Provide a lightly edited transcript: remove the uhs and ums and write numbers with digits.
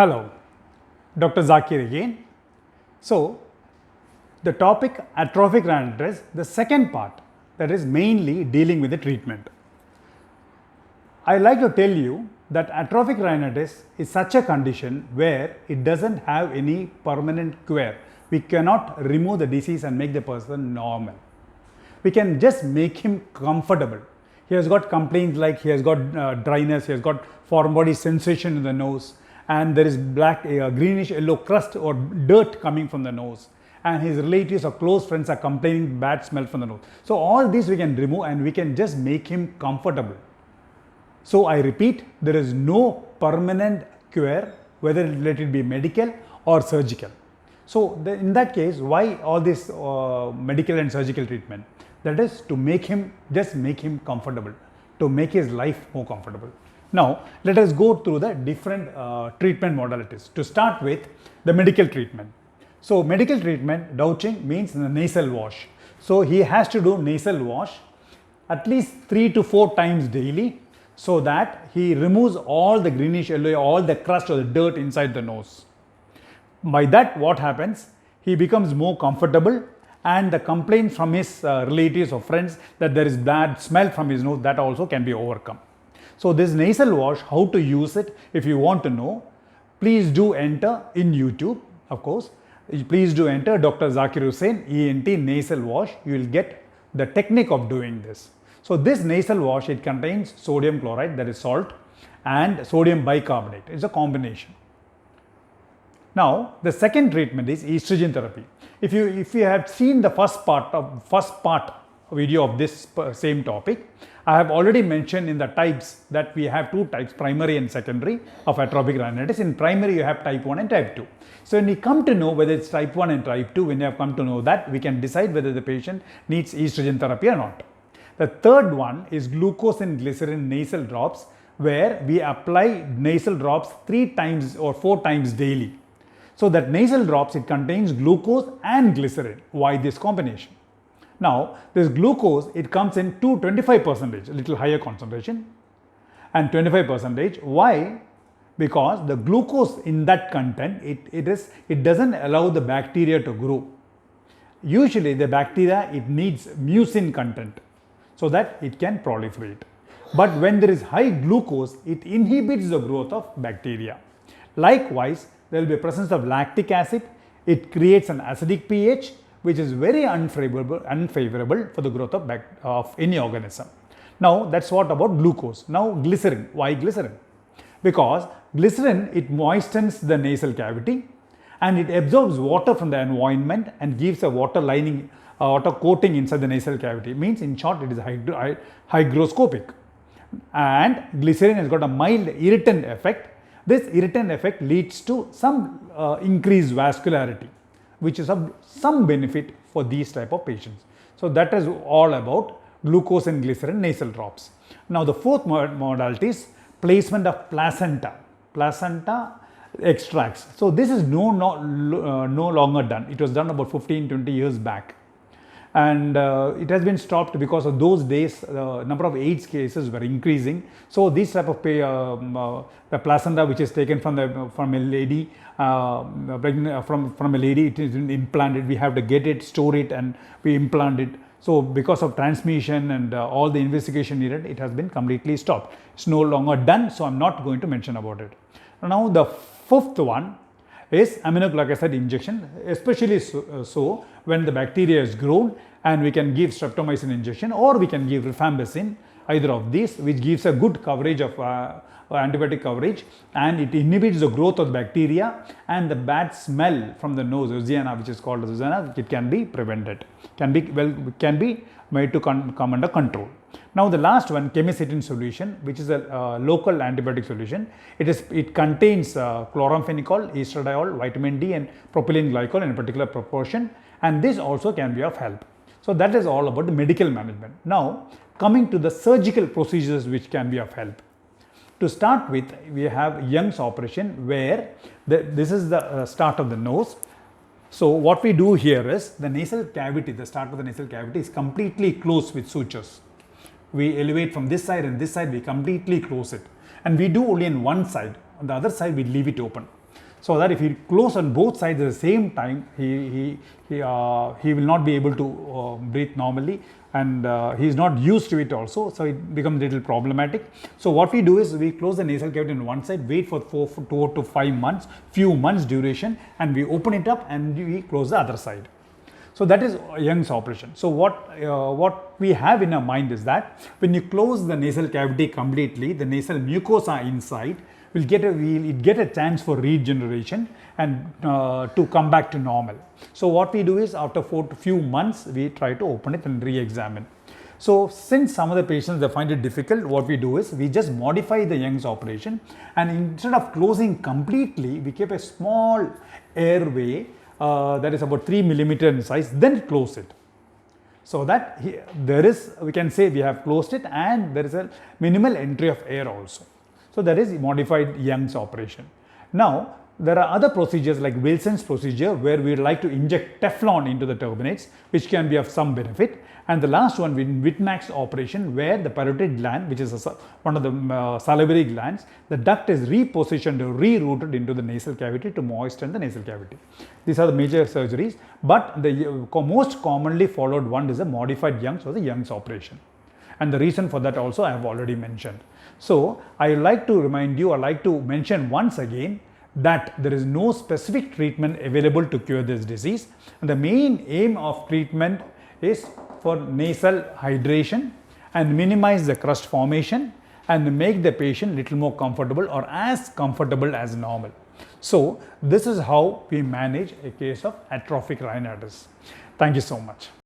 Hello, Dr. Zakir again. So, the topic atrophic rhinitis, the second part, that is mainly dealing with the treatment. I like to tell you that atrophic rhinitis is such a condition where it doesn't have any permanent cure. We cannot remove the disease and make the person normal. We can just make him comfortable. He has got complaints like he has got dryness, he has got foreign body sensation in the nose, and there is black, greenish yellow crust or dirt coming from the nose, and his relatives or close friends are complaining bad smell from the nose. So all these we can remove and we can just make him comfortable. So I repeat, there is no permanent cure, whether let it be medical or surgical. So in that case, why all this medical and surgical treatment? That is to make him, just make him comfortable, to make his life more comfortable. Now let us go through the different treatment modalities. To start with, the medical treatment. So medical treatment, douching means the nasal wash. So he has to do nasal wash at least 3 to 4 times daily, so that he removes all the greenish yellow, all the crust or the dirt inside the nose. By that, what happens? He becomes more comfortable, and the complaint from his relatives or friends that there is bad smell from his nose, that also can be overcome. So this nasal wash, how to use it, if you want to know, please do enter in YouTube, of course. Please do enter Dr. Zakir Hussain ENT nasal wash. You will get the technique of doing this. So this nasal wash, it contains sodium chloride, that is salt, and sodium bicarbonate. It's a combination. Now the second treatment is estrogen therapy. If you have seen the first part video of this same topic, I have already mentioned in the types that we have 2 types, primary and secondary, of atrophic rhinitis. In primary you have type 1 and type 2. So when we come to know whether it's type 1 and type 2, when you have come to know that, we can decide whether the patient needs estrogen therapy or not. The third one is glucose and glycerin nasal drops, where we apply nasal drops 3 times or 4 times daily. So that nasal drops, it contains glucose and glycerin. Why this combination? Now this glucose, it comes in 25%, a little higher concentration, and 25%. Why? Because the glucose in that content, it doesn't allow the bacteria to grow. Usually the bacteria, it needs mucin content so that it can proliferate. But when there is high glucose, it inhibits the growth of bacteria. Likewise, there will be a presence of lactic acid. It creates an acidic pH, which is very unfavorable for the growth of any organism. Now that's what about glucose. Now glycerin. Why glycerin? Because glycerin, it moistens the nasal cavity and it absorbs water from the environment and gives a water lining, water coating inside the nasal cavity. It means, in short, it is hygroscopic. And glycerin has got a mild irritant effect. This irritant effect leads to some increased vascularity, which is of some benefit for these type of patients. So that is all about glucose and glycerin nasal drops. Now the fourth modality is placement of placenta extracts. So this is no longer done. It was done about 15-20 years back, and it has been stopped because of those days number of AIDS cases were increasing. So this type of the placenta, which is taken from a lady, from a lady, it is implanted. We have to get it, store it, and we implant it. So because of transmission and all the investigation needed, it has been completely stopped. It's no longer done, so I'm not going to mention about it. Now the fifth one is aminoglycoside injection, especially so when the bacteria is grown, and we can give streptomycin injection, or we can give rifampicin, either of these, which gives a good coverage of antibiotic coverage, and it inhibits the growth of bacteria, and the bad smell from the nose, Oziana, which is called as Oziana, it can be prevented, can be made to come under control. Now the last one, chemicitin solution, which is a local antibiotic solution. It contains chloramphenicol, estradiol, vitamin D, and propylene glycol in a particular proportion, and this also can be of help. So that is all about the medical management. Now coming to the surgical procedures which can be of help. To start with, we have Young's operation, where this is the start of the nose. So what we do here is, the nasal cavity, the start of the nasal cavity is completely closed with sutures. We elevate from this side and this side, we completely close it, and we do only on one side. On the other side, we leave it open. so that if he close on both sides at the same time, he will not be able to breathe normally, and he is not used to it also, so it becomes a little problematic. So what we do is we close the nasal cavity on one side, wait for 4 to 5 months, few months duration, and we open it up and we close the other side. So that is Young's operation. So what we have in our mind is that when you close the nasal cavity completely, the nasal mucosa inside will get a chance for regeneration and to come back to normal. So what we do is after few months we try to open it and re-examine. So since some of the patients they find it difficult, what we do is we just modify the Young's operation, and instead of closing completely, we keep a small airway that is about 3 millimeter in size, then close it. So that we can say we have closed it, and there is a minimal entry of air also. So that is modified Young's operation. Now there are other procedures like Wilson's procedure, where we would like to inject Teflon into the turbinates, which can be of some benefit. And the last one, Whitmack's operation, where the parotid gland, which is one of the salivary glands, the duct is repositioned or rerouted into the nasal cavity to moisten the nasal cavity. These are the major surgeries, but the most commonly followed one is a modified Young's or the Young's operation. And the reason for that also I have already mentioned. So I would like to remind you, or like to mention once again, that there is no specific treatment available to cure this disease, and the main aim of treatment is for nasal hydration and minimize the crust formation and make the patient little more comfortable or as comfortable as normal. So this is how we manage a case of atrophic rhinitis. Thank you so much.